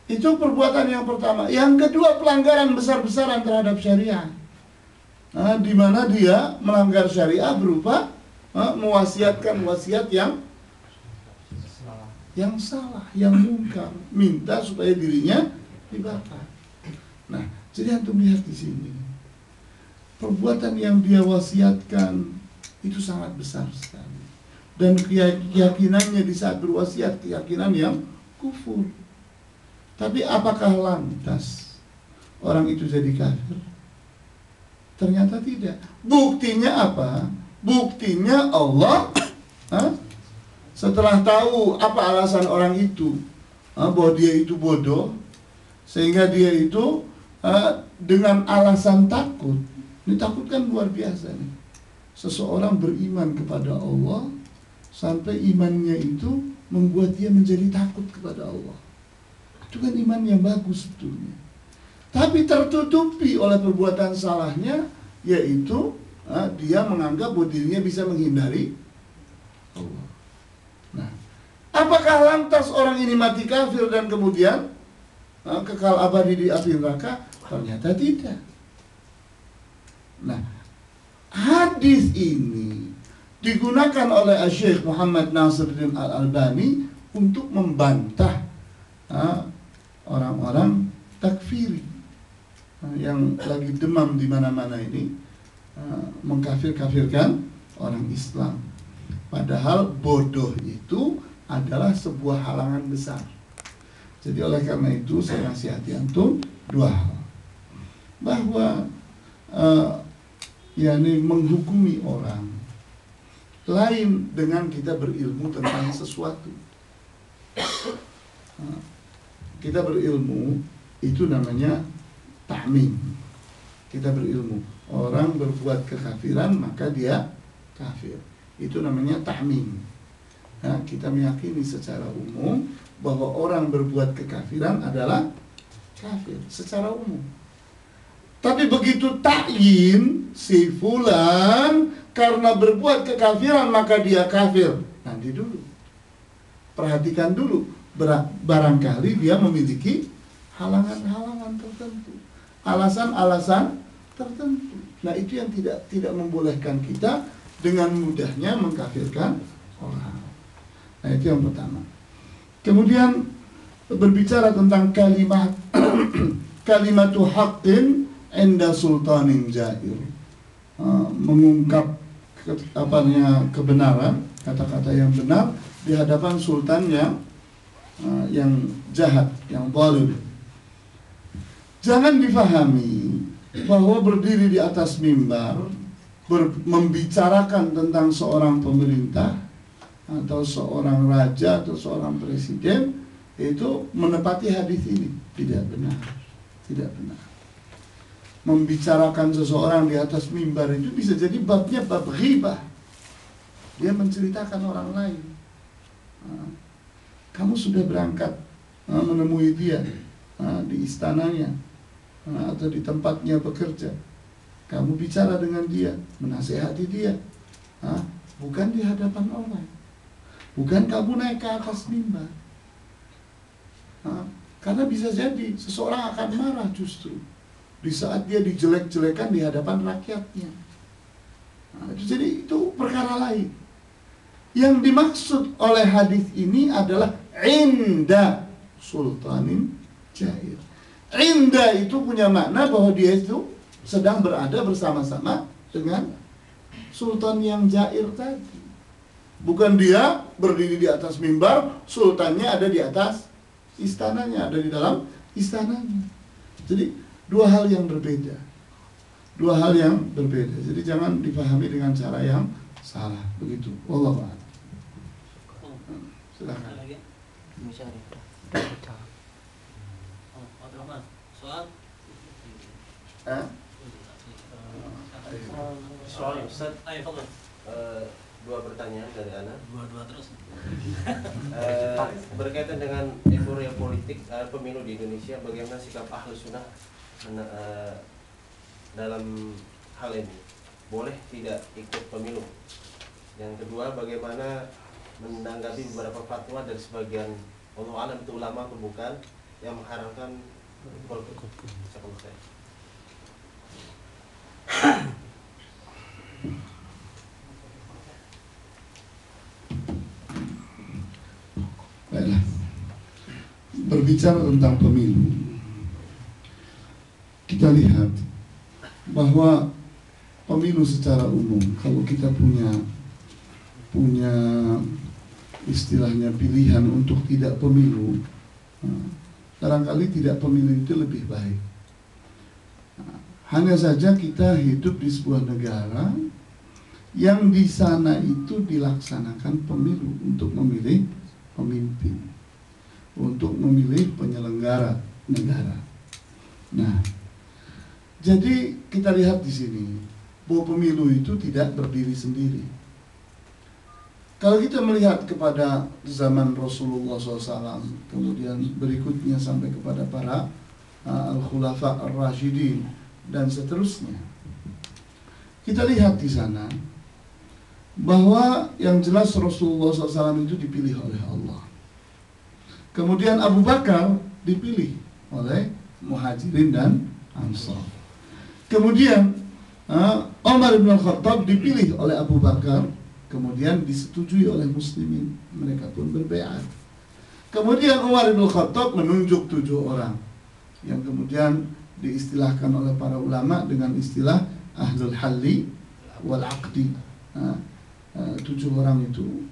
Itu perbuatan yang pertama. Yang kedua, pelanggaran besar-besaran terhadap syariah. Di mana dia melanggar syariah berupa mewasiatkan wasiat yang salah, yang mungkar, minta supaya dirinya dibakar. Nah, jadi antum lihat di sini, perbuatan yang dia wasiatkan itu sangat besar sekali, dan keyakinannya di saat berwasiat keyakinan yang kufur. Tapi apakah lantas orang itu jadi kafir? Ternyata tidak. Buktinya apa? Buktinya Allah setelah tahu apa alasan orang itu, bahwa dia itu bodoh, sehingga dia itu dengan alasan takut. Ini takut kan luar biasa nih. Seseorang beriman kepada Allah sampai imannya itu membuat dia menjadi takut kepada Allah. Itu kan iman yang bagus sebetulnya. Tapi tertutupi oleh perbuatan salahnya, yaitu dia menganggap bahwa dirinya bisa menghindari Allah. Nah, apakah lantas orang ini mati kafir dan kemudian kekal abadi di api neraka? Ternyata tidak. Nah, hadis ini digunakan oleh Syekh Muhammad Nasiruddin Al-Albani untuk membantah orang-orang takfiri yang lagi demam di mana-mana ini, mengkafir-kafirkan orang Islam. Padahal bodoh itu adalah sebuah halangan besar. Jadi oleh karena itu saya nasihati antum dua hal. Bahwa yakni menghukumi orang lain dengan kita berilmu tentang sesuatu. Kita berilmu itu namanya ta'mim. Kita berilmu, orang berbuat kekafiran maka dia kafir. Itu namanya ta'mim. Kita meyakini secara umum bahwa orang berbuat kekafiran adalah kafir secara umum. Tapi begitu ta'yin, si fulan karena berbuat kekafiran maka dia kafir. Nanti dulu, perhatikan dulu, barangkali dia memiliki halangan-halangan tertentu, alasan-alasan tertentu. Nah, itu yang tidak membolehkan kita dengan mudahnya mengkafirkan orang. Nah, itu yang pertama. Kemudian berbicara tentang kalimatu haqqin inda sultanin jair, mengungkap kebenaran, kata-kata yang benar di hadapan sultan yang jahat, yang zalim. Jangan difahami bahwa berdiri di atas mimbar membicarakan tentang seorang pemerintah atau seorang raja atau seorang presiden itu menepati hadis ini. Tidak benar. Tidak benar. Membicarakan seseorang di atas mimbar itu bisa jadi babnya bab ghibah. Dia menceritakan orang lain. Kamu sudah berangkat menemui dia di istananya atau di tempatnya bekerja. Kamu bicara dengan dia, menasehati dia, bukan di hadapan orang. Bukan kamu naik ke atas mimbar. Karena bisa jadi seseorang akan marah justru di saat dia dijelek-jelekan di hadapan rakyatnya. Jadi itu perkara lain. Yang dimaksud oleh hadis ini adalah inda sultanin jair. Inda itu punya makna bahwa dia itu sedang berada bersama-sama dengan sultan yang jair tadi. Bukan dia berdiri di atas mimbar, sultannya ada di atas istananya, ada di dalam istananya. Jadi dua hal yang berbeda. Dua hal yang berbeda. Jadi jangan dipahami dengan cara yang salah. Begitu. Wallahu a'lam. Silakan. Soal? Soal Ustaz. Ayo, Fadl. Dua pertanyaan dari Ana. Dua terus. Berkaitan dengan euforia politik pemilu di Indonesia, bagaimana sikap Ahlus Sunnah dalam hal ini? Boleh tidak ikut pemilu? Yang kedua, bagaimana menanggapi beberapa fatwa dari sebagian Allah alam itu ulama atau bukan yang mengharamkan golput. Saya. Baiklah. Berbicara tentang pemilu, kita lihat bahwa pemilu secara umum, kalau kita punya istilahnya pilihan untuk tidak pemilu, barangkali tidak pemilu itu lebih baik. Hanya saja kita hidup di sebuah negara yang di sana itu dilaksanakan pemilu untuk memilih pemimpin, untuk memilih penyelenggara negara. Nah, jadi kita lihat di sini bahwa pemilu itu tidak berdiri sendiri. Kalau kita melihat kepada zaman Rasulullah SAW, kemudian berikutnya sampai kepada para al-khulafa ar-rasyidin dan seterusnya, kita lihat di sana bahwa yang jelas Rasulullah SAW itu dipilih oleh Allah. Kemudian Abu Bakar dipilih oleh Muhajirin dan Ansar. Kemudian Umar bin Khattab dipilih oleh Abu Bakar, kemudian disetujui oleh muslimin, mereka pun berbaiat. Kemudian Umar bin Khattab menunjuk 7 orang yang kemudian diistilahkan oleh para ulama dengan istilah ahlul halli wal aqdi. 7 orang itu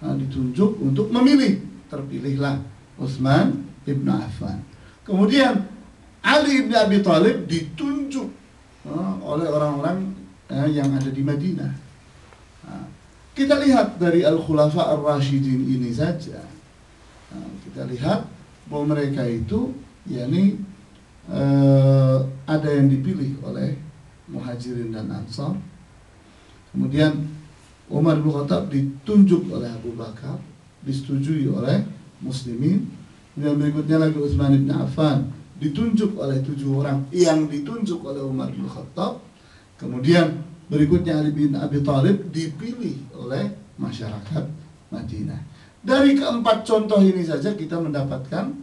ditunjuk untuk memilih, terpilihlah Utsman ibn Affan. Kemudian Ali ibn Abi Thalib ditunjuk oleh orang-orang yang ada di Madinah. Kita lihat dari Al-Khulafa Ar-Rasyidin ini saja, kita lihat bahwa mereka itu ada yang dipilih oleh Muhajirin dan Ansar. Kemudian Umar bin Khattab ditunjuk oleh Abu Bakar, disetujui oleh muslimin. Dan berikutnya lagi Utsman bin Affan ditunjuk oleh 7 orang yang ditunjuk oleh Umar bin Khattab. Kemudian berikutnya Ali bin Abi Thalib dipilih oleh masyarakat Madinah. Dari keempat contoh ini saja kita mendapatkan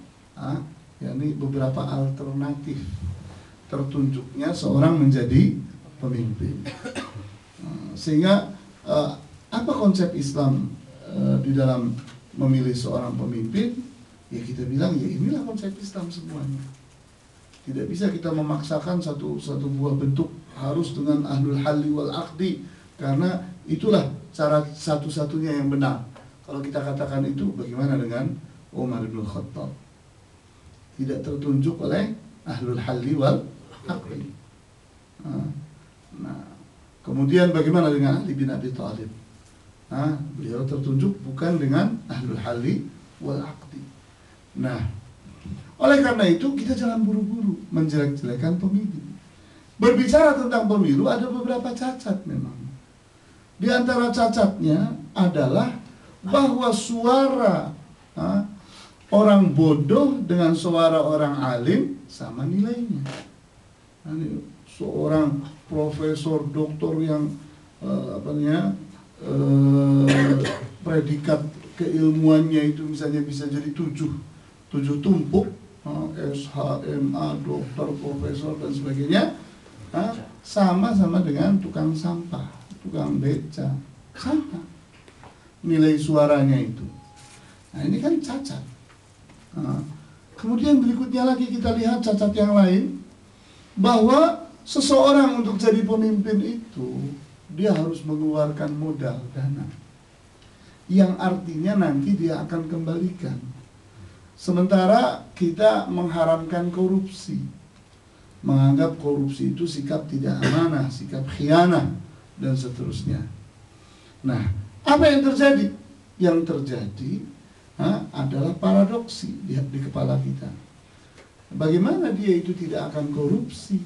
beberapa alternatif tertunjuknya seorang menjadi pemimpin. Sehingga apa konsep Islam di dalam memilih seorang pemimpin? Ya kita bilang ya inilah konsep Islam semuanya. Tidak bisa kita memaksakan satu buah bentuk harus dengan ahlul halli wal aqdi, karena itulah cara satu-satunya yang benar. Kalau kita katakan itu, bagaimana dengan Umar bin Khattab? Tidak tertunjuk oleh ahlul halli wal aqdi. Nah, kemudian bagaimana dengan Ali bin Abi Thalib? Beliau tertunjuk bukan dengan ahlul halli wal aqdi. Nah, oleh karena itu kita jangan buru-buru menjelek-jelekan pemilu. Berbicara tentang pemilu ada beberapa cacat memang. Di antara cacatnya adalah bahwa suara orang bodoh dengan suara orang alim sama nilainya. Seorang profesor, doktor yang predikat keilmuannya itu misalnya bisa jadi 7 tumpuk, SHMA, dokter, profesor dan sebagainya, sama-sama dengan tukang sampah, tukang beca, sama nilai suaranya itu. Nah ini kan cacat. Kemudian berikutnya lagi kita lihat cacat yang lain, bahwa seseorang untuk jadi pemimpin itu dia harus mengeluarkan modal dana yang artinya nanti dia akan kembalikan. Sementara kita mengharamkan korupsi, menganggap korupsi itu sikap tidak amanah, sikap khianah dan seterusnya. Nah, apa yang terjadi? Yang terjadi adalah paradoksi di kepala kita. Bagaimana dia itu tidak akan korupsi?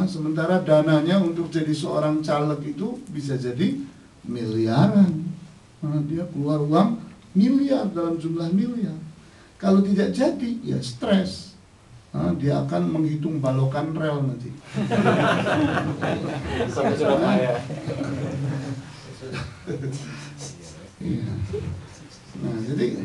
Sementara dananya untuk jadi seorang caleg itu bisa jadi miliaran. Dia keluar uang miliar, dalam jumlah miliar. Kalau tidak jadi, ya stres. Dia akan menghitung balokan rel nanti. Sampai Surabaya. Iya. Nah, jadi